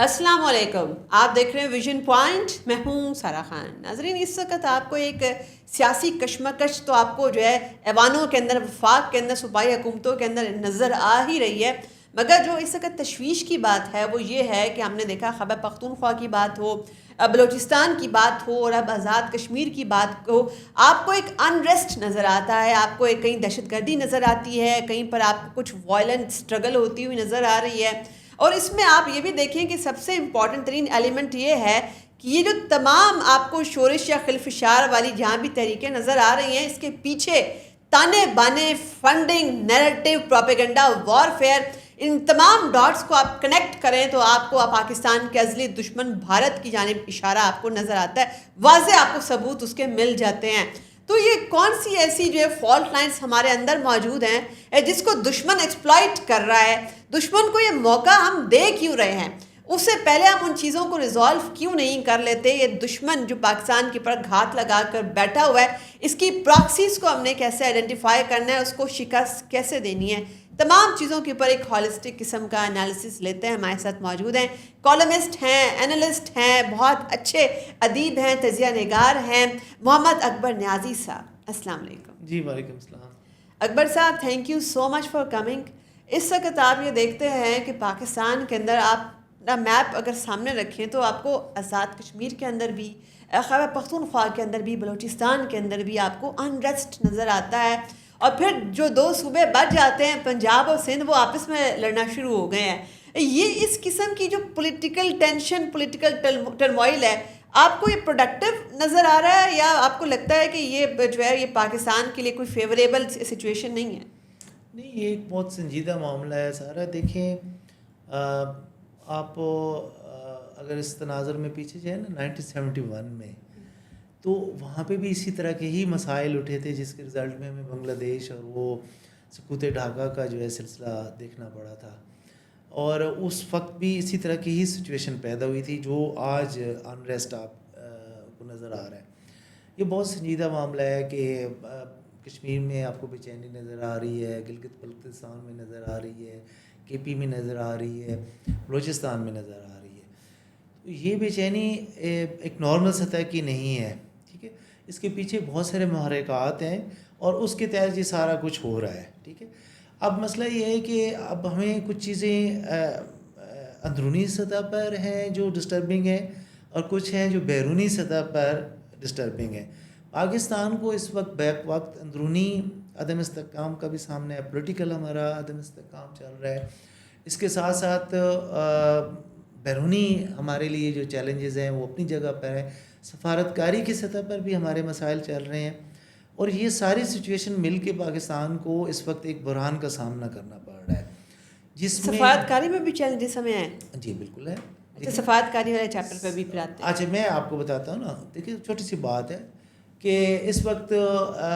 السلام علیکم، آپ دیکھ رہے ہیں ویژن پوائنٹ، میں ہوں سارا خان۔ ناظرین، اس وقت آپ کو ایک سیاسی کشمکش تو آپ کو جو ہے ایوانوں کے اندر، وفاق کے اندر، صوبائی حکومتوں کے اندر نظر آ ہی رہی ہے، مگر جو اس وقت تشویش کی بات ہے وہ یہ ہے کہ ہم نے دیکھا خیبر پختونخوا کی بات ہو، بلوچستان کی بات ہو اور اب آزاد کشمیر کی بات ہو، آپ کو ایک انریسٹ نظر آتا ہے، آپ کو ایک کہیں دہشت گردی نظر آتی ہے، کہیں پر آپ کو کچھ وائلنٹ سٹرگل ہوتی ہوئی نظر آ رہی ہے۔ اور اس میں آپ یہ بھی دیکھیں کہ سب سے امپورٹنٹ ترین ایلیمنٹ یہ ہے کہ یہ جو تمام آپ کو شورش یا خلفشار والی جہاں بھی تحریکیں نظر آ رہی ہیں، اس کے پیچھے تانے بانے، فنڈنگ، نیریٹو، پروپیگنڈا، وارفیئر، ان تمام ڈاٹس کو آپ کنیکٹ کریں تو آپ کو پاکستان کے ازلی دشمن بھارت کی جانب اشارہ آپ کو نظر آتا ہے، واضح آپ کو ثبوت اس کے مل جاتے ہیں۔ تو یہ کون سی ایسی جو ہے فالٹ لائنز ہمارے اندر موجود ہیں جس کو دشمن ایکسپلائٹ کر رہا ہے؟ دشمن کو یہ موقع ہم دے کیوں رہے ہیں؟ اس سے پہلے ہم ان چیزوں کو ریزالو کیوں نہیں کر لیتے؟ یہ دشمن جو پاکستان کے پر گھات لگا کر بیٹھا ہوا ہے، اس کی پراکسیز کو ہم نے کیسے آئیڈینٹیفائی کرنا ہے، اس کو شکست کیسے دینی ہے؟ تمام چیزوں کے اوپر ایک ہالسٹک قسم کا انالیسس لیتے ہیں۔ ہمارے ساتھ موجود ہیں، کالمسٹ ہیں، اینالسٹ ہیں، بہت اچھے ادیب ہیں، تجزیہ نگار ہیں، محمد اکبر نیازی صاحب۔ السلام علیکم۔ جی وعلیکم السلام۔ اکبر صاحب، thank you so much for coming. اس وقت آپ یہ دیکھتے ہیں کہ پاکستان کے اندر آپ میپ اگر سامنے رکھیں تو آپ کو آزاد کشمیر کے اندر بھی، خیبر پختونخوا کے اندر بھی، بلوچستان کے اندر بھی آپ کو انریسٹ نظر آتا ہے، اور پھر جو دو صوبے بچ جاتے ہیں، پنجاب اور سندھ، وہ آپس میں لڑنا شروع ہو گئے ہیں۔ یہ اس قسم کی جو پولیٹیکل ٹینشن، پولیٹیکل ٹرموائل ہے، آپ کو یہ پروڈکٹیو نظر آ رہا ہے یا آپ کو لگتا ہے کہ یہ جو ہے یہ پاکستان کے لیے کوئی فیوریبل سچویشن نہیں ہے؟ نہیں، یہ ایک بہت سنجیدہ معاملہ ہے سارا۔ دیکھیں، آپ اگر اس تناظر میں پیچھے جائیں نا 1971 میں، تو وہاں پہ بھی اسی طرح کے ہی مسائل اٹھے تھے، جس کے رزلٹ میں ہمیں بنگلہ دیش اور وہ سقوط ڈھاکہ کا جو ہے سلسلہ دیکھنا پڑا تھا، اور اس وقت بھی اسی طرح کی ہی سچویشن پیدا ہوئی تھی جو آج انریسٹ آپ کو نظر آ رہا ہے۔ یہ بہت سنجیدہ معاملہ ہے کہ کشمیر میں آپ کو بے چینی نظر آ رہی ہے، گلگت بلتستان میں نظر آ رہی ہے، کے پی میں نظر آ رہی ہے، بلوچستان میں نظر آ رہی ہے۔ تو یہ بے چینی ایک نارمل سطح کی نہیں ہے، ٹھیک ہے، اس کے پیچھے بہت سارے محرکات ہیں اور اس کے تحت یہ سارا کچھ ہو رہا ہے، ٹھیک ہے۔ اب مسئلہ یہ ہے کہ اب ہمیں کچھ چیزیں اندرونی سطح پر ہیں جو ڈسٹربنگ ہیں، اور کچھ ہیں جو بیرونی سطح پر ڈسٹربنگ ہے۔ پاکستان کو اس وقت بیک وقت اندرونی عدم استحکام کا بھی سامنا ہے، پولیٹیکل ہمارا عدم استحکام چل رہا ہے، اس کے ساتھ ساتھ بیرونی ہمارے لیے جو چیلنجز ہیں وہ اپنی جگہ پر ہیں، سفارتکاری کی سطح پر بھی ہمارے مسائل چل رہے ہیں، اور یہ ساری سچویشن مل کے پاکستان کو اس وقت ایک بحران کا سامنا کرنا پڑ رہا ہے، جس میں سفارتکاری میں بھی چیلنجز ہمیں ہیں؟ جی بالکل ہے۔ اچھا، سفارتکاری والے چیپٹر پہ بھی پھر آتے ہیں۔ اچھا، میں آپ کو بتاتا ہوں نا، دیکھیے چھوٹی سی بات ہے کہ اس وقت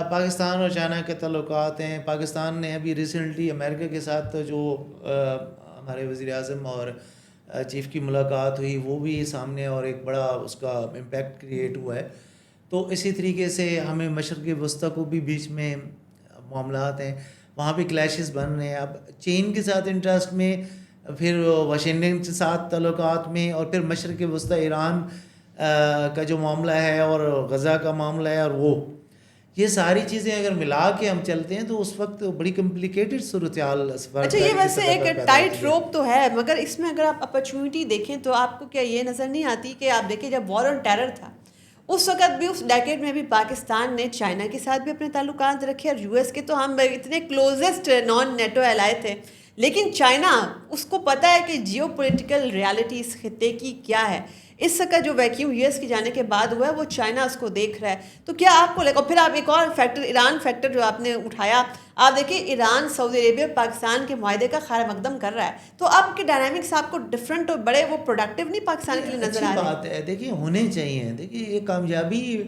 پاکستان اور چائنا کے تعلقات ہیں۔ پاکستان نے ابھی ریسنٹلی امریکہ کے ساتھ جو ہمارے وزیر اعظم اور چیف کی ملاقات ہوئی، وہ بھی سامنے، اور ایک بڑا اس کا امپیکٹ کریٹ ہوا ہے۔ تو اسی طریقے سے ہمیں مشرق وسطیٰ کو بھی بیچ میں معاملات ہیں، وہاں پہ کلیشز بن رہے ہیں۔ اب چین کے ساتھ انٹرسٹ میں، پھر واشنگٹن کے ساتھ تعلقات میں، اور پھر مشرق وسطیٰ ایران کا جو معاملہ ہے اور غزہ کا معاملہ ہے، اور یہ ساری چیزیں اگر ملا کے ہم چلتے ہیں تو اس وقت بڑی کمپلیکیٹڈ صورتحال اچھا، یہ ویسے ایک ٹائٹ روپ تو ہے، مگر اس میں اگر آپ اپرچونٹی دیکھیں تو آپ کو کیا یہ نظر نہیں آتی کہ آپ دیکھیں جب وار آن ٹیرر تھا اس وقت بھی، اس ڈیکیڈ میں بھی پاکستان نے چائنا کے ساتھ بھی اپنے تعلقات رکھے، اور یو ایس کے تو ہم اتنے کلوزسٹ نان نیٹو الائے تھے، لیکن چائنا، اس کو پتہ ہے کہ جیو پولیٹیکل ریالٹی اس خطے کی کیا ہے۔ اس کا جو ویکیوم یو ایس کے جانے کے بعد ہوا ہے وہ چائنا اس کو دیکھ رہا ہے۔ تو کیا آپ کو لگا، اور پھر آپ ایک اور فیکٹر، ایران فیکٹر جو آپ نے اٹھایا، آپ دیکھیں ایران سعودی عربیہ پاکستان کے معاہدے کا خیر مقدم کر رہا ہے، تو آپ کے ڈائنامکس آپ کو ڈفرینٹ اور بڑے وہ پروڈکٹیو نہیں پاکستان کے لیے نظر آ رہے؟ اچھی بات ہے، دیکھیے ہونے چاہیے۔ دیکھیے یہ کامیابی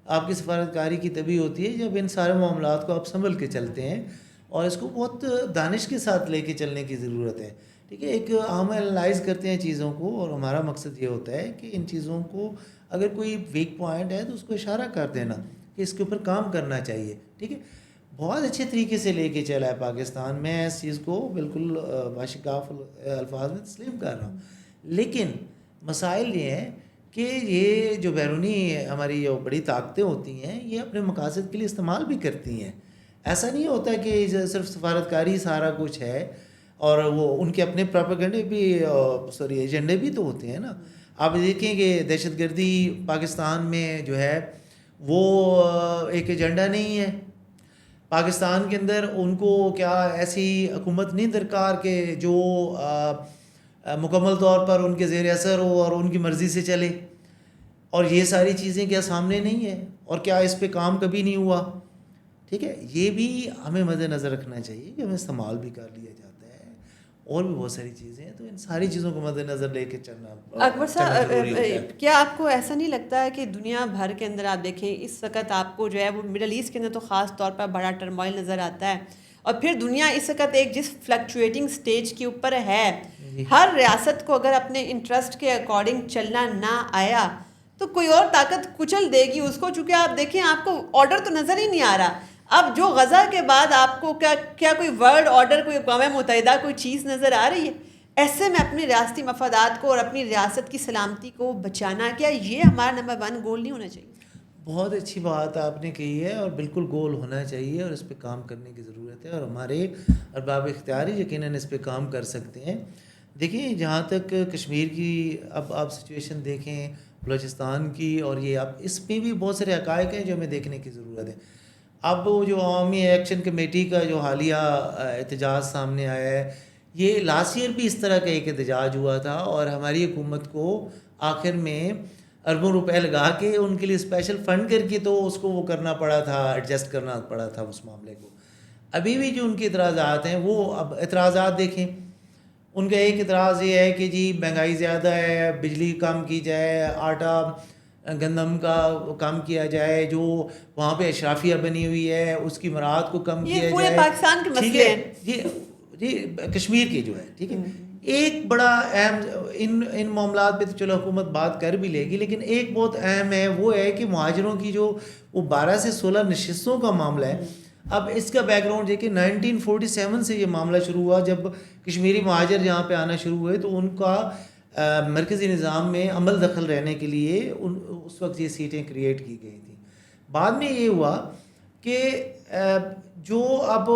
آپ کی سفارتکاری کی تبھی ہوتی ہے جب ان سارے معاملات کو آپ سنبھل کے چلتے ہیں، اور اس کو بہت دانش کے ساتھ لے کے چلنے کی ضرورت ہے، ٹھیک ہے۔ ایک ہم انالائز کرتے ہیں چیزوں کو، اور ہمارا مقصد یہ ہوتا ہے کہ ان چیزوں کو اگر کوئی ویک پوائنٹ ہے تو اس کو اشارہ کر دینا کہ اس کے اوپر کام کرنا چاہیے، ٹھیک ہے۔ بہت اچھے طریقے سے لے کے چلا ہے پاکستان، میں اس چیز کو بالکل باشکاف الفاظ میں تسلیم کر رہا ہوں، لیکن مسائل یہ ہیں کہ یہ جو بیرونی ہماری جو بڑی طاقتیں ہوتی ہیں یہ اپنے مقاصد کے لیے استعمال بھی کرتی ہیں. ایسا نہیں ہوتا کہ صرف سفارتکاری سارا کچھ ہے, اور وہ ان کے اپنے پروپیگنڈے بھی ایجنڈے بھی تو ہوتے ہیں نا. آپ دیکھیں کہ دہشت گردی پاکستان میں جو ہے وہ ایک ایجنڈا نہیں ہے. پاکستان کے اندر ان کو کیا ایسی حکومت نہیں درکار کہ جو مکمل طور پر ان کے زیر اثر ہو اور ان کی مرضی سے چلے, اور یہ ساری چیزیں کیا سامنے نہیں ہیں, اور کیا اس پہ کام کبھی نہیں ہوا. ٹھیک ہے, یہ بھی ہمیں مد نظر رکھنا چاہیے کہ ہمیں استعمال بھی کر لیا جاتا ہے, اور بھی بہت ساری چیزیں ہیں, تو ان ساری چیزوں کو مد نظر لے کے چلنا. اکبر صاحب, کیا آپ کو ایسا نہیں لگتا ہے کہ دنیا بھر کے اندر آپ دیکھیں اس وقت آپ کو جو ہے وہ مڈل ایسٹ کے اندر تو خاص طور پر بڑا ٹرموائل نظر آتا ہے, اور پھر دنیا اس وقت ایک جس فلکچویٹنگ سٹیج کے اوپر ہے, ہر ریاست کو اگر اپنے انٹرسٹ کے اکارڈنگ چلنا نہ آیا تو کوئی اور طاقت کچل دے گی اس کو. چونکہ آپ دیکھیں آپ کو آرڈر تو نظر ہی نہیں آ رہا. اب جو غزہ کے بعد آپ کو کیا کوئی ورلڈ آرڈر, کوئی اقوام متحدہ کوئی چیز نظر آ رہی ہے؟ ایسے میں اپنے ریاستی مفادات کو اور اپنی ریاست کی سلامتی کو بچانا, کیا یہ ہمارا نمبر 1 گول نہیں ہونا چاہیے؟ بہت اچھی بات آپ نے کہی ہے, اور بالکل گول ہونا چاہیے, اور اس پہ کام کرنے کی ضرورت ہے, اور ہمارے ارباب اختیار یقیناً اس پہ کام کر سکتے ہیں. دیکھیں جہاں تک کشمیر کی اب آپ سچویشن دیکھیں, بلوچستان کی, اور یہ اب اس میں بھی بہت سارے حقائق ہیں جو ہمیں دیکھنے کی ضرورت ہے. اب وہ جو عوامی ایکشن کمیٹی کا جو حالیہ احتجاج سامنے آیا ہے, یہ لاسٹ ایئر بھی اس طرح کا ایک احتجاج ہوا تھا, اور ہماری حکومت کو آخر میں اربوں روپے لگا کے ان کے لیے اسپیشل فنڈ کر کے تو اس کو وہ کرنا پڑا تھا, ایڈجسٹ کرنا پڑا تھا اس معاملے کو. ابھی بھی جو ان کے اعتراضات ہیں وہ اب اعتراضات دیکھیں, ان کا ایک اعتراض یہ ہے کہ جی مہنگائی زیادہ ہے, بجلی کم کی جائے, آٹا گندم کا کم کیا جائے, جو وہاں پہ اشرافیہ بنی ہوئی ہے اس کی مراعات کو کم کیا جائے. یہ پورے پاکستان کے مسئلے ہیں جی کشمیر کی جو ہے, ٹھیک ہے, ایک بڑا اہم ان معاملات پہ تو چلو حکومت بات کر بھی لے گی, لیکن ایک بہت اہم ہے, وہ ہے کہ مہاجروں کی جو وہ 12 سے 16 نشستوں کا معاملہ ہے. اب اس کا بیک گراؤنڈ یہ کہ 1947 سے یہ معاملہ شروع ہوا, جب کشمیری مہاجر یہاں پہ آنا شروع ہوئے تو ان کا مرکزی نظام میں عمل دخل رہنے کے لیے اس وقت یہ سیٹیں کریٹ کی گئی تھیں. بعد میں یہ ہوا کہ جو اب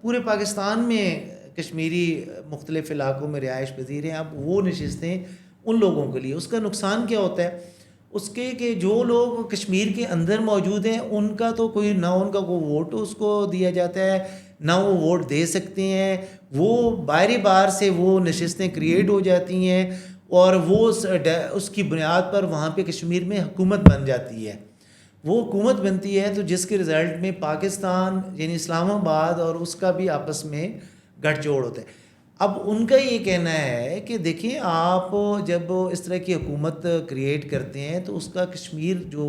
پورے پاکستان میں کشمیری مختلف علاقوں میں رہائش پذیر ہیں, اب وہ نشستیں ان لوگوں کے لیے, اس کا نقصان کیا ہوتا ہے اس کے کہ جو لوگ کشمیر کے اندر موجود ہیں ان کا تو کوئی نہ ان کا کوئی ووٹ اس کو دیا جاتا ہے, نہ وہ ووٹ دے سکتے ہیں, وہ باہری بار سے وہ نشستیں کریٹ ہو جاتی ہیں, اور وہ اس کی بنیاد پر وہاں پہ کشمیر میں حکومت بن جاتی ہے. وہ حکومت بنتی ہے تو جس کے رزلٹ میں پاکستان یعنی اسلام آباد اور اس کا بھی آپس میں گٹھ جوڑ ہوتا ہے. اب ان کا یہ کہنا ہے کہ دیکھیں آپ جب اس طرح کی حکومت کریٹ کرتے ہیں تو اس کا کشمیر جو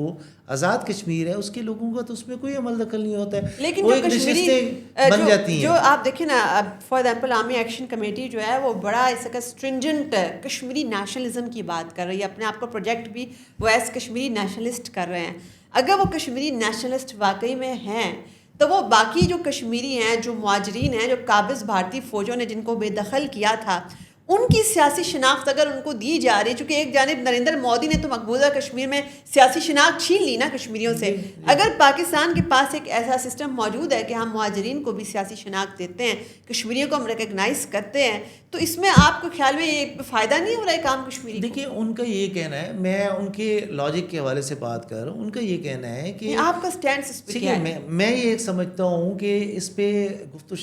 آزاد کشمیر ہے اس کے لوگوں کا تو اس میں کوئی عمل دخل نہیں ہوتا ہے, لیکن وہ ایک نشستیں بن جاتی ہیں. جو آپ دیکھیں نا, اب فار ایگزامپل عوامی ایکشن کمیٹی جو ہے وہ بڑا اس کا اسٹرنجنٹ کشمیری نیشنلزم کی بات کر رہی ہے, اپنے آپ کو پروجیکٹ بھی وہ ایز کشمیری نیشنلسٹ کر رہے ہیں. اگر وہ کشمیری نیشنلسٹ واقعی میں ہیں تو وہ باقی جو کشمیری ہیں, جو مہاجرین ہیں, جو قابض بھارتی فوجوں نے جن کو بے دخل کیا تھا, ان کی سیاسی شناخت اگر ان کو دی جا رہی ہے, چونکہ ایک جانب نریندر مودی نے تو مقبوضہ کشمیر میں سیاسی شناخت چھین لی نا کشمیریوں سے. اگر پاکستان کے پاس ایک ایسا سسٹم موجود ہے کہ ہم مہاجرین کو بھی سیاسی شناخت دیتے ہیں, کشمیریوں کو ہم ریکگنائز کرتے ہیں, تو اس میں آپ کو خیال میں یہ فائدہ نہیں ہو رہا ہے کام کشمیری؟ دیکھیے ان کا یہ کہنا ہے, میں ان کے لاجک کے حوالے سے بات کر رہا ہوں, ان کا یہ کہنا ہے کہ آپ کا اسٹینڈ اس پہ کیا ہے؟ میں یہ سمجھتا ہوں کہ اس پہ گفت و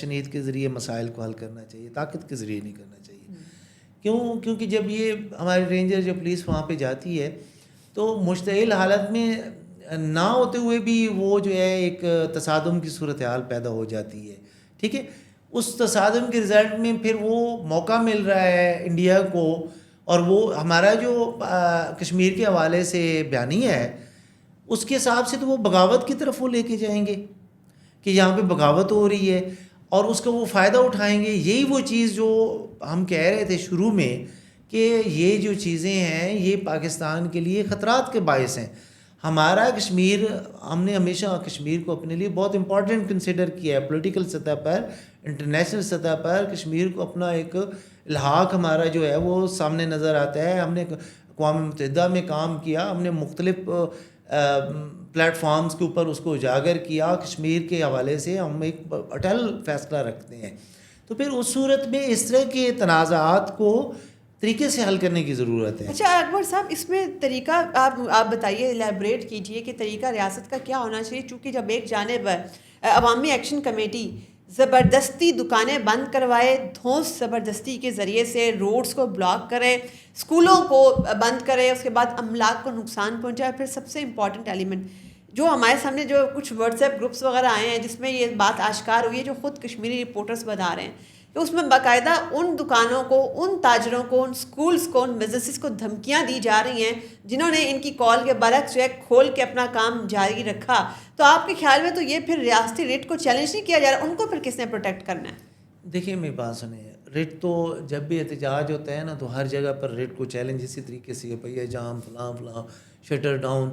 شنید کے ذریعے مسائل کو حل کرنا چاہیے, طاقت کے ذریعے نہیں کرنا چاہیے. کیونکہ جب یہ ہمارے رینجر جو پولیس وہاں پہ جاتی ہے تو مشتعل حالت میں نہ ہوتے ہوئے بھی وہ جو ہے ایک تصادم کی صورتحال پیدا ہو جاتی ہے. ٹھیک ہے, اس تصادم کے رزلٹ میں پھر وہ موقع مل رہا ہے انڈیا کو, اور وہ ہمارا جو کشمیر کے حوالے سے بیانیہ ہے اس کے حساب سے تو وہ بغاوت کی طرف وہ لے کے جائیں گے کہ یہاں پہ بغاوت ہو رہی ہے, اور اس کا وہ فائدہ اٹھائیں گے. یہی وہ چیز جو ہم کہہ رہے تھے شروع میں کہ یہ جو چیزیں ہیں یہ پاکستان کے لیے خطرات کے باعث ہیں. ہمارا کشمیر، ہم نے ہمیشہ کشمیر کو اپنے لیے بہت امپورٹنٹ کنسیڈر کیا ہے پولیٹیکل سطح پر، انٹرنیشنل سطح پر کشمیر کو اپنا ایک الحاق ہمارا جو ہے وہ سامنے نظر آتا ہے. ہم نے اقوام متحدہ میں کام کیا، ہم نے مختلف پلیٹ فارمز کے اوپر اس کو اجاگر کیا. کشمیر کے حوالے سے ہم ایک اٹل فیصلہ رکھتے ہیں. تو پھر اس صورت میں اس طرح کے تنازعات کو طریقے سے حل کرنے کی ضرورت ہے. اچھا اکبر صاحب، اس میں طریقہ آپ بتائیے، الیبریٹ کیجئے کہ طریقہ ریاست کا کیا ہونا چاہیے، چونکہ جب ایک جانب عوامی ایکشن کمیٹی زبردستی دکانیں بند کروائے، دھوس زبردستی کے ذریعے سے روڈز کو بلاک کرے، اسکولوں کو بند کرے، اس کے بعد املاک کو نقصان پہنچائے، پھر سب سے امپورٹنٹ ایلیمنٹ جو ہمارے سامنے جو کچھ واٹس ایپ گروپس وغیرہ آئے ہیں جس میں یہ بات آشکار ہوئی ہے، جو خود کشمیری رپورٹرز بتا رہے ہیں کہ اس میں باقاعدہ ان دکانوں کو، ان تاجروں کو، ان سکولز کو، ان بزنسز کو دھمکیاں دی جا رہی ہیں جنہوں نے ان کی کال کے برعکس جو ہے کھول کے اپنا کام جاری رکھا. تو آپ کے خیال میں تو یہ پھر ریاستی ریٹ کو چیلنج نہیں کیا جا رہا، ان کو پھر کس نے پروٹیکٹ کرنا ہے؟ دیکھیں میری بات سنیں، ریٹ تو جب بھی احتجاج ہوتا ہے نا تو ہر جگہ پر ریٹ کو چیلنج اسی طریقے سے پہیہ جام فلاں فلاں شٹر ڈاؤن،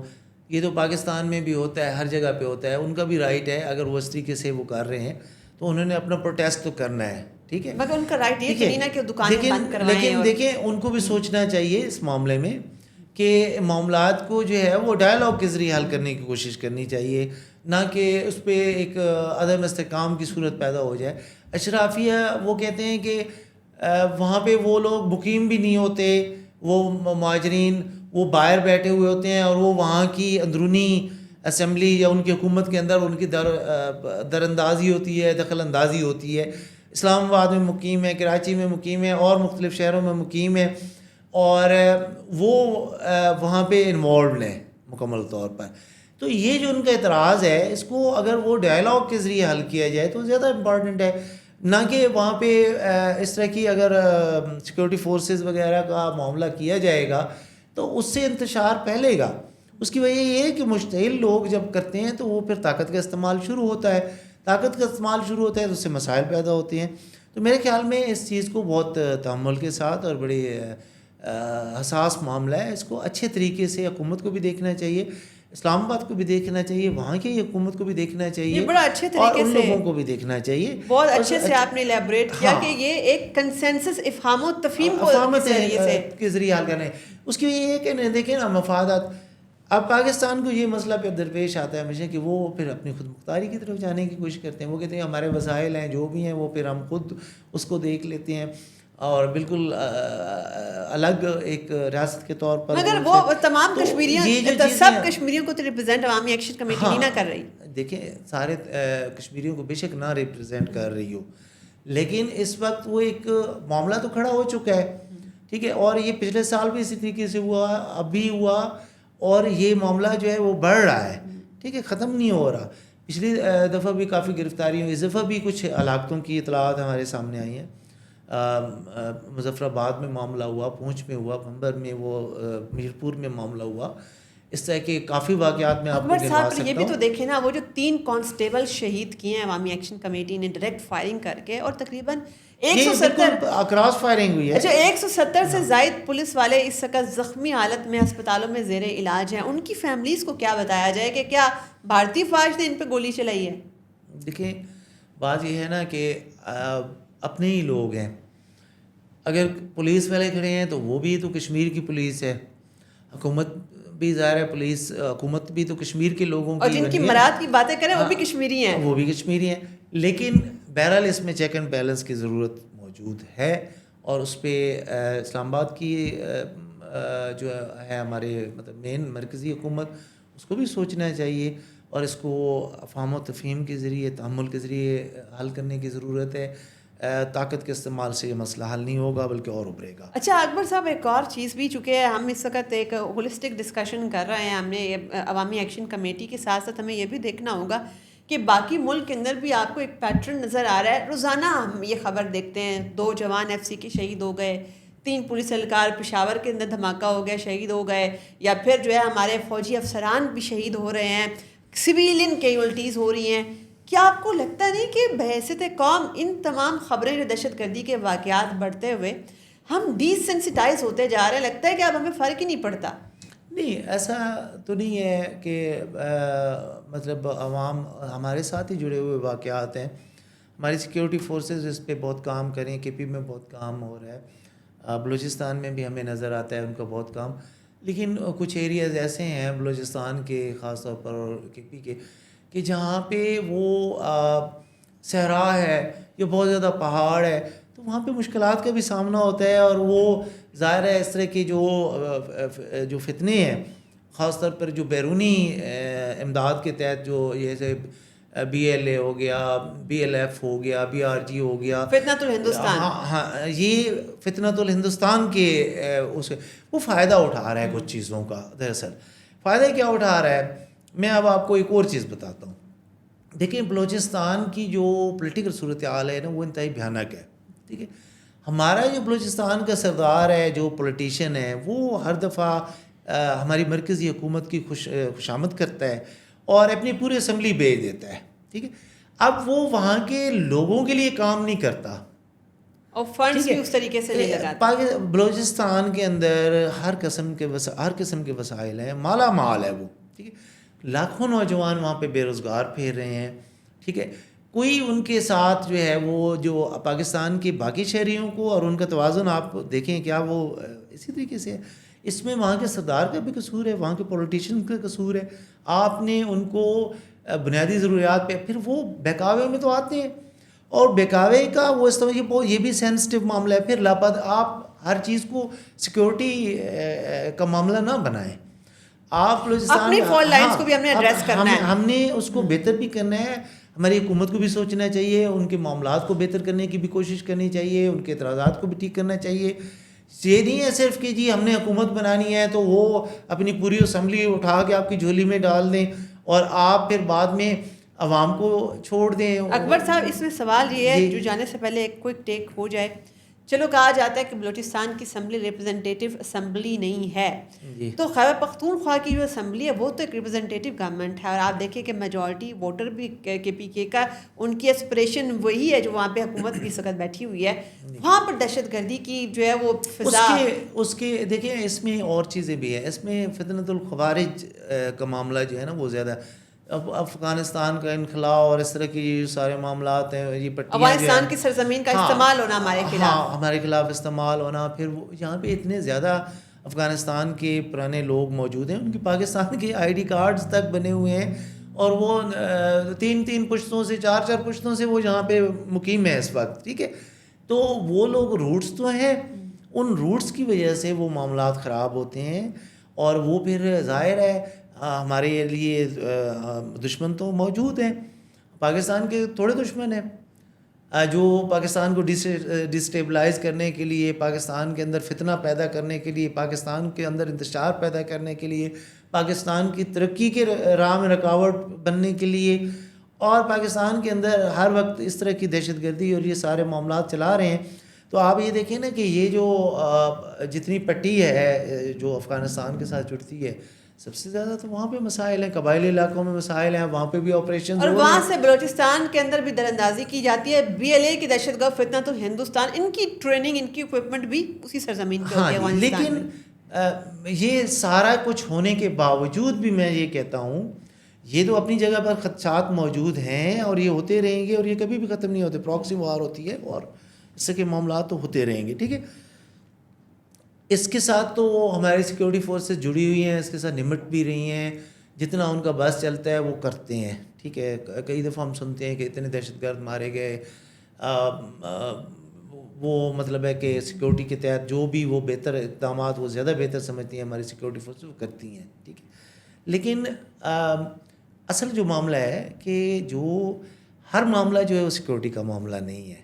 یہ تو پاکستان میں بھی ہوتا ہے، ہر جگہ پہ ہوتا ہے. ان کا بھی رائٹ ہے، اگر وہ اس طریقے سے وہ کر رہے ہیں تو انہوں نے اپنا پروٹیسٹ تو کرنا ہے، ٹھیک ہے. مگر ان کا رائٹ یہ نہیں نا کہ دکانیں بند کروائیں. لیکن دیکھیں ان کو بھی سوچنا چاہیے اس معاملے میں کہ معاملات کو جو ہے وہ ڈائلاگ کے ذریعے حل کرنے کی کوشش کرنی چاہیے، نہ کہ اس پہ ایک عدم استحکام کی صورت پیدا ہو جائے. اشرافیہ وہ کہتے ہیں کہ وہاں پہ وہ لوگ مقیم بھی نہیں ہوتے، وہ مہاجرین وہ باہر بیٹھے ہوئے ہوتے ہیں اور وہ وہاں کی اندرونی اسمبلی یا ان کی حکومت کے اندر ان کی در اندازی ہوتی ہے، دخل اندازی ہوتی ہے. اسلام آباد میں مقیم ہے، کراچی میں مقیم ہے، اور مختلف شہروں میں مقیم ہے، اور وہ وہاں پہ انوالوڈ ہیں مکمل طور پر. تو یہ جو ان کا اعتراض ہے اس کو اگر وہ ڈائلاگ کے ذریعے حل کیا جائے تو زیادہ امپورٹنٹ ہے، نہ کہ وہاں پہ اس طرح کی اگر سیکورٹی فورسز وغیرہ کا معاملہ کیا جائے گا تو اس سے انتشار پھیلے گا. اس کی وجہ یہ ہے کہ مشتعل لوگ جب کرتے ہیں تو وہ پھر طاقت کا استعمال شروع ہوتا ہے، طاقت کا استعمال شروع ہوتا ہے تو اس سے مسائل پیدا ہوتے ہیں. تو میرے خیال میں اس چیز کو بہت تحمل کے ساتھ اور بڑی حساس معاملہ ہے، اس کو اچھے طریقے سے حکومت کو بھی دیکھنا چاہیے، اسلام آباد کو بھی دیکھنا چاہیے، وہاں کی حکومت کو بھی دیکھنا چاہیے، بڑا اچھے طریقے اور ان لوگوں کو بھی دیکھنا چاہیے. بہت اچھے سے آپ نے الیبریٹ کیا کہ یہ ایک کنسنسس افہام و تفہیم کے ذریعے حل کرنا ہے. اس کی یہ ہے کہ دیکھیں نا مفادات، اب پاکستان کو یہ مسئلہ پہ درپیش آتا ہے ہمیشہ کہ وہ پھر اپنی خود مختاری کی طرف جانے کی کوشش کرتے ہیں. وہ کہتے ہیں ہمارے وسائل ہیں جو بھی ہیں وہ پھر ہم خود اس کو دیکھ لیتے ہیں اور بالکل الگ ایک ریاست کے طور پر. مگر وہ تمام کشمیریوں، سب کشمیریوں کو تو ریپرزینٹ عوامی ایکشن کمیٹی نہیں نہ کر رہی. دیکھیں سارے کشمیریوں کو بے شک نہ ریپرزینٹ کر رہی ہو، لیکن اس وقت وہ ایک معاملہ تو کھڑا ہو چکا ہے، ٹھیک ہے. اور یہ پچھلے سال بھی اسی طریقے سے ہوا، اب بھی ہوا، اور یہ معاملہ جو ہے وہ بڑھ رہا ہے، ٹھیک ہے، ختم نہیں ہو رہا. پچھلی دفعہ بھی کافی گرفتاریوں، اس دفعہ بھی کچھ ہلاکتوں کی اطلاعات ہمارے سامنے آئی ہیں. مظفر آباد میں معاملہ ہوا، پونچھ میں ہوا، بھنبر میں، وہ میرپور میں معاملہ ہوا. اس طرح کے کافی واقعات میں آپ کو گنوا سکتا ہوں. یہ بھی تو دیکھیں نا، وہ جو 3 کانسٹیبل شہید کیے ہیں عوامی ایکشن کمیٹی نے ڈائریکٹ فائرنگ کر کے، اور تقریباً 170 کراس فائرنگ ہوئی ہے. اچھا 170 سے زائد پولیس والے اس وقت زخمی حالت میں ہسپتالوں میں زیر علاج ہیں. ان کی فیملیز کو کیا بتایا جائے کہ کیا بھارتی فوج نے ان پہ گولی چلائی ہے؟ دیکھیں بات یہ ہے نا کہ اپنے ہی لوگ ہیں. اگر پولیس والے کھڑے ہیں تو وہ بھی تو کشمیر کی پولیس ہے، حکومت بھی ظاہر ہے، پولیس حکومت بھی تو کشمیر کے لوگوں کی، اور جن کی مراد کی باتیں کریں وہ بھی کشمیری ہیں، وہ بھی کشمیری ہیں. لیکن بہرحال اس میں چیک اینڈ بیلنس کی ضرورت موجود ہے، اور اس پہ اسلام آباد کی جو ہے ہمارے مطلب مین مرکزی حکومت، اس کو بھی سوچنا چاہیے، اور اس کو افہام و تفہیم کے ذریعے، تحمل کے ذریعے حل کرنے کی ضرورت ہے. طاقت کے استعمال سے یہ مسئلہ حل نہیں ہوگا بلکہ اور ابھرے گا. اچھا اکبر صاحب، ایک اور چیز بھی، چونکہ ہم اس وقت ایک ہولسٹک ڈسکشن کر رہے ہیں، ہم نے عوامی ایکشن کمیٹی کے ساتھ ساتھ ہمیں یہ بھی دیکھنا ہوگا کہ باقی ملک کے اندر بھی آپ کو ایک پیٹرن نظر آ رہا ہے. روزانہ ہم یہ خبر دیکھتے ہیں 2 جوان ایف سی کے شہید ہو گئے، 3 پولیس اہلکار پشاور کے اندر دھماکہ ہو گیا شہید ہو گئے، یا پھر جو ہے ہمارے فوجی افسران بھی شہید ہو رہے ہیں، سویلین کیجولٹیز ہو رہی ہیں. کیا آپ کو لگتا نہیں کہ بحیثیت قوم ان تمام خبریں جو دہشت گردی کے واقعات بڑھتے ہوئے ہم ڈی سینسٹائز ہوتے جا رہے ہیں؟ لگتا ہے کہ اب ہمیں فرق ہی نہیں پڑتا. نہیں ایسا تو نہیں ہے کہ مطلب عوام ہمارے ساتھ ہی جڑے ہوئے واقعات ہیں. ہماری سیکیورٹی فورسز اس پہ بہت کام کریں, کے پی میں بہت کام ہو رہا ہے, بلوچستان میں بھی ہمیں نظر آتا ہے ان کا بہت کام. لیکن کچھ ایریاز ایسے ہیں بلوچستان کے خاص طور پر اور کے پی کے کہ جہاں پہ وہ صحرا ہے یا بہت زیادہ پہاڑ ہے, تو وہاں پہ مشکلات کا بھی سامنا ہوتا ہے. اور وہ ظاہر ہے اس طرح کی جو فتنے ہیں, خاص طور پر جو بیرونی امداد کے تحت جو جیسے بی ایل اے ہو گیا, بی ایل ایف ہو گیا, بی آر جی ہو گیا, فتنۃ الہندوستان, ہاں یہ فتنۃ الہندوستان کے اس وہ فائدہ اٹھا رہا ہے کچھ چیزوں کا. دراصل فائدہ کیا اٹھا رہا ہے, میں اب آپ کو ایک اور چیز بتاتا ہوں. دیکھیں بلوچستان کی جو پولیٹیکل صورتحال ہے نا وہ انتہائی بھیانک ہے. ٹھیک ہے, ہمارا جو بلوچستان کا سردار ہے, جو پولیٹیشین ہے, وہ ہر دفعہ ہماری مرکزی حکومت کی خوشامد کرتا ہے اور اپنی پوری اسمبلی بھیج دیتا ہے. ٹھیک ہے, اب وہ وہاں کے لوگوں کے لیے کام نہیں کرتا اور فنڈس بھی اس طریقے سے نہیں لگاتا. بلوچستان کے اندر ہر قسم کے وسائل ہیں, مالا مال ہے وہ. ٹھیک ہے, لاکھوں نوجوان وہاں پہ بے روزگار پھیر رہے ہیں. ٹھیک ہے, کوئی ان کے ساتھ جو ہے وہ جو پاکستان کے باقی شہریوں کو اور ان کا توازن آپ دیکھیں کیا وہ اسی طریقے سے ہے. اس میں وہاں کے سردار کا بھی قصور ہے, وہاں کے پولیٹیشین کا قصور ہے. آپ نے ان کو بنیادی ضروریات پہ, پھر وہ بہکاوے میں تو آتے ہیں اور بہکاوے کا وہ اس طرح یہ بھی سینسٹیو معاملہ ہے. پھر آپ ہر چیز کو سیکیورٹی کا معاملہ نہ بنائیں. آپ اپنی فال لائنز کو بھی ہم نے ایڈریس کرنا ہے, ہم نے اس کو بہتر بھی کرنا ہے. ہماری حکومت کو بھی سوچنا چاہیے, ان کے معاملات کو بہتر کرنے کی بھی کوشش کرنی چاہیے, ان کے اعتراضات کو بھی ٹھیک کرنا چاہیے. یہ نہیں ہے صرف کہ جی ہم نے حکومت بنانی ہے تو وہ اپنی پوری اسمبلی اٹھا کے آپ کی جھولی میں ڈال دیں اور آپ پھر بعد میں عوام کو چھوڑ دیں. اکبر صاحب اس میں سوال یہ ہے, جو جانے سے پہلے ایک کوئک ٹیک ہو جائے. چلو کہا جاتا ہے کہ بلوچستان کی اسمبلی ریپرزنٹیٹیو اسمبلی نہیں ہے, تو خیبر پختونخوا کی جو اسمبلی ہے وہ تو ایک ریپرزنٹیٹیو گورنمنٹ ہے, اور آپ دیکھیں کہ میجورٹی ووٹر بھی کے پی کے کا ان کی اسپریشن وہی ہے جو وہاں پہ حکومت بھی اس وقت بیٹھی ہوئی ہے. وہاں پر دہشت گردی کی جو ہے وہ فضا اس کے دیکھیں اس میں اور چیزیں بھی ہیں. اس میں فتنۃ الخوارج کا معاملہ جو ہے نا وہ زیادہ, اب افغانستان کا انخلا اور اس طرح کی سارے معاملات ہیں, یہ پٹیاں افغانستان کی سرزمین کا استعمال ہونا ہمارے خلاف, ہاں ہمارے خلاف استعمال ہونا. پھر وہ یہاں پہ اتنے زیادہ افغانستان کے پرانے لوگ موجود ہیں, ان کی پاکستان کے آئی ڈی کارڈز تک بنے ہوئے ہیں, اور وہ 3 پشتوں سے 4 پشتوں سے وہ یہاں پہ مقیم ہے اس وقت. ٹھیک ہے, تو وہ لوگ روٹس تو ہیں, ان روٹس کی وجہ سے وہ معاملات خراب ہوتے ہیں, اور وہ پھر ظاہر ہے ہمارے لیے دشمن تو موجود ہیں. پاکستان کے تھوڑے دشمن ہیں جو پاکستان کو ڈسٹیبلائز کرنے کے لیے, پاکستان کے اندر فتنہ پیدا کرنے کے لیے, پاکستان کے اندر انتشار پیدا کرنے کے لیے, پاکستان کی ترقی کے راہ میں رکاوٹ بننے کے لیے, اور پاکستان کے اندر ہر وقت اس طرح کی دہشت گردی اور یہ سارے معاملات چلا رہے ہیں. تو آپ یہ دیکھیں نا کہ یہ جو جتنی پٹی ہے جو افغانستان کے ساتھ جڑتی ہے, سب سے زیادہ تو وہاں پہ مسائل ہیں, قبائلی علاقوں میں مسائل ہیں, وہاں پہ بھی آپریشن, اور وہاں سے بلوچستان کے اندر بھی دراندازی کی جاتی ہے. بی ایل اے کی دہشت گرد فتنۃ الہندوستان, ان کی ٹریننگ, ان کی اکوپمنٹ بھی اسی سرزمین پہ ہوتی ہے افغانستان میں. لیکن یہ سارا کچھ ہونے کے باوجود بھی میں یہ کہتا ہوں یہ تو اپنی جگہ پر خدشات موجود ہیں اور یہ ہوتے رہیں گے, اور یہ کبھی بھی ختم نہیں ہوتے. پراکسی وار ہوتی ہے اور اس سے کے معاملات تو ہوتے رہیں گے. ٹھیک ہے, اس کے ساتھ تو ہماری سیکیورٹی فورسز جڑی ہوئی ہیں, اس کے ساتھ نمٹ بھی رہی ہیں, جتنا ان کا بس چلتا ہے وہ کرتے ہیں. ٹھیک ہے, کئی دفعہ ہم سنتے ہیں کہ اتنے دہشت گرد مارے گئے, وہ مطلب ہے کہ سیکیورٹی کے تحت جو بھی وہ بہتر اقدامات وہ زیادہ بہتر سمجھتی ہیں ہماری سیکیورٹی فورسز وہ کرتی ہیں. ٹھیک ہے, لیکن اصل جو معاملہ ہے کہ جو ہر معاملہ جو ہے وہ سیکیورٹی کا معاملہ نہیں ہے.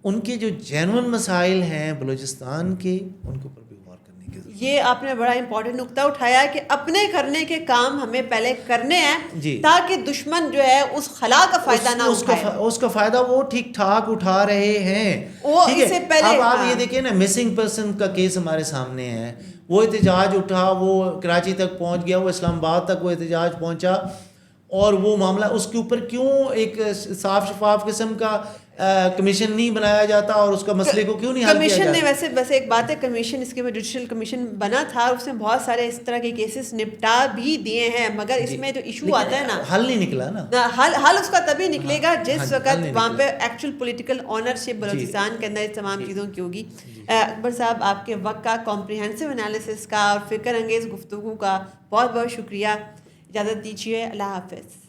ان کے جو جینون مسائل ہیں بلوچستان کے, ان کے اوپر بھی غور کرنے کی ضرورت ہے. یہ آپ نے بڑا امپورٹنٹ نقطہ اٹھایا کہ اپنے کرنے کے کام ہمیں پہلے کرنے ہیں جی, تاکہ دشمن جو ہے اس خلا کا فائدہ نہ اٹھائے. اس کا فائدہ وہ ٹھیک ٹھاک اٹھا رہے ہیں. ٹھیک ہے, اب آپ یہ دیکھیں نا مسنگ پرسن کا کیس ہمارے سامنے ہے. وہ احتجاج اٹھا, وہ کراچی تک پہنچ گیا, وہ اسلام آباد تک وہ احتجاج پہنچا, اور وہ معاملہ اس کے اوپر کیوں ایک صاف شفاف قسم کا کمیشن نہیں بنایا جاتا اور اس کا مسئلے کو کیوں نہیں حل کیا کمیشن نے جاتا؟ ویسے ایک بات ہے، کمیشن اس کے بعد جوڈیشل کمیشن بنا تھا، اس نے بہت سارے اس طرح کے کیسز نپٹا بھی دیے ہیں، مگر اس میں جو ایشو آتا ہے نا، حل نہیں نکلا نا. حل اس کا تبھی نکلے گا جس وقت نہیں وہاں نکلا. پہ ایکچوئل پولیٹیکل آنرشپ بلوچستان کے اندر اس تمام چیزوں کی ہوگی. اکبر صاحب، آپ کے وقت کا، کمپریہنسو انالیسس کا اور فکر انگیز گفتگو کا بہت بہت شکریہ. اجازت دیجیے، اللہ حافظ.